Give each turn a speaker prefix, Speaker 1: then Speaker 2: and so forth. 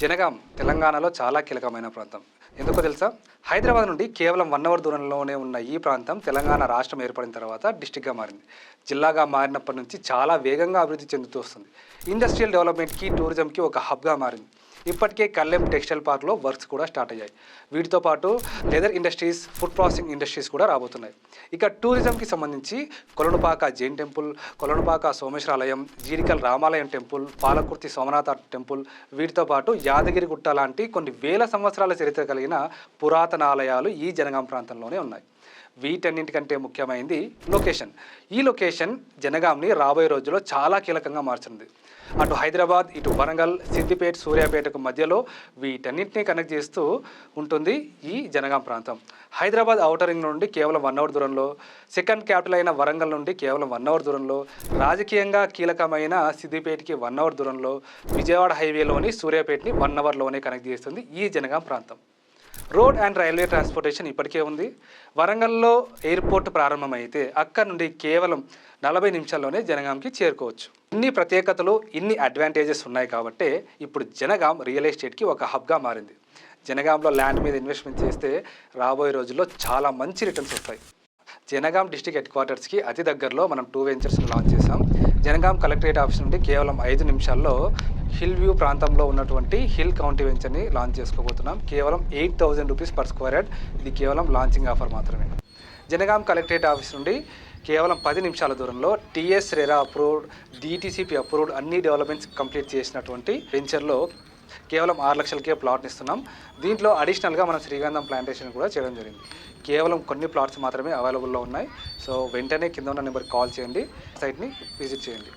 Speaker 1: జనగాం తెలంగాణలో చాలా కీలకమైన ప్రాంతం. ఎందుకో తెలుసా? హైదరాబాద్ నుండి కేవలం 1 అవర్ దూరంలోనే ఉన్న ఈ ప్రాంతం తెలంగాణ రాష్ట్రం ఏర్పడిన తర్వాత డిస్ట్రిక్ట్‌గా మారింది. జిల్లాగా మారినప్పటి నుంచి చాలా వేగంగా అభివృద్ధి చెందుతూ వస్తుంది. ఇండస్ట్రియల్ డెవలప్‌మెంట్‌కి, టూరిజంకి ఒక హబ్‌గా మారింది. ఇప్పటికే కల్లెం టెక్స్టైల్ పార్క్‌లో వర్క్స్ కూడా స్టార్ట్ అయ్యాయి. వీటితో పాటు leather industries, food processing industries కూడా రాబోతున్నాయి. ఇక టూరిజంకి సంబంధించి కొలనుపాక జైన్ టెంపుల్, కొలనుపాక సోమేశ్వర ఆలయం, జీడికల్ రామాలయం టెంపుల్, పాలకుర్తి సోమనాథ టెంపుల్, వీటితో పాటు యాదగిరిగుట్ట లాంటి కొన్ని వేల సంవత్సరాల చరిత్ర కలిగిన పురాతన ఆలయాలు ఈ జనగాం ప్రాంతంలోనే ఉన్నాయి. వీటన్నింటికంటే ముఖ్యమైనది లొకేషన్. ఈ లొకేషన్ జనగాంని రాబోయే రోజుల్లో చాలా కీలకంగా మార్చింది. అటు హైదరాబాద్, ఇటు వరంగల్, సిద్దిపేట, సూర్యాపేటకు మధ్యలో వీటన్నింటినీ కనెక్ట్ చేస్తూ ఉంటుంది ఈ జనగాం ప్రాంతం. హైదరాబాద్ ఔటర్ రింగ్ నుండి కేవలం 1 అవర్ దూరంలో, సెకండ్ క్యాపిటల్ అయిన వరంగల్ నుండి కేవలం 1 అవర్ దూరంలో, రాజకీయంగా కీలకమైన సిద్దిపేటకి 1 అవర్ దూరంలో, విజయవాడ హైవేలోని సూర్యాపేటని 1 అవర్లోనే కనెక్ట్ చేస్తుంది ఈ జనగాం ప్రాంతం. రోడ్ అండ్ రైల్వే ట్రాన్స్పోర్టేషన్ ఇప్పటికే ఉంది. వరంగల్లో ఎయిర్పోర్ట్ ప్రారంభమైతే అక్కడ నుండి కేవలం 40 నిమిషాల్లోనే జనగాంకి చేరుకోవచ్చు. ఇన్ని ప్రత్యేకతలు, ఇన్ని అడ్వాంటేజెస్ ఉన్నాయి కాబట్టే ఇప్పుడు జనగాం రియల్ ఎస్టేట్కి ఒక హబ్గా మారింది. జనగాంలో ల్యాండ్ మీద ఇన్వెస్ట్మెంట్ చేస్తే రాబోయే రోజుల్లో చాలా మంచి రిటర్న్స్ వస్తాయి. జనగాం డిస్టిక్ హెడ్ క్వార్టర్స్కి అతి దగ్గరలో మనం 2 వెంచర్స్ని లాంచ్ చేసాం. జనగాం కలెక్టరేట్ ఆఫీస్ నుండి కేవలం 5 నిమిషాల్లో హిల్ వ్యూ ప్రాంతంలో ఉన్నటువంటి హిల్ కౌంటీ వెంచర్ని లాంచ్ చేసుకోబోతున్నాం. కేవలం 8,000 రూపీస్ పర్ స్క్వేర్ యార్డ్. ఇది కేవలం లాంచింగ్ ఆఫర్ మాత్రమే. జనగాం కలెక్టరేట్ ఆఫీస్ నుండి కేవలం 10 నిమిషాల దూరంలో TS RERA approved, DTCP approved అన్ని డెవలప్మెంట్స్ కంప్లీట్ చేసినటువంటి వెంచర్లో కేవలం 6 లక్షలకే ప్లాట్ని ఇస్తున్నాం. దీంట్లో అడిషనల్గా మనం శ్రీగంధం ప్లాంటేషన్ కూడా చేయడం జరిగింది. కేవలం కొన్ని ప్లాట్స్ మాత్రమే అవైలబుల్లో ఉన్నాయి. సో వెంటనే కింద ఉన్న నెంబర్కి కాల్ చేయండి, సైట్ని విజిట్ చేయండి.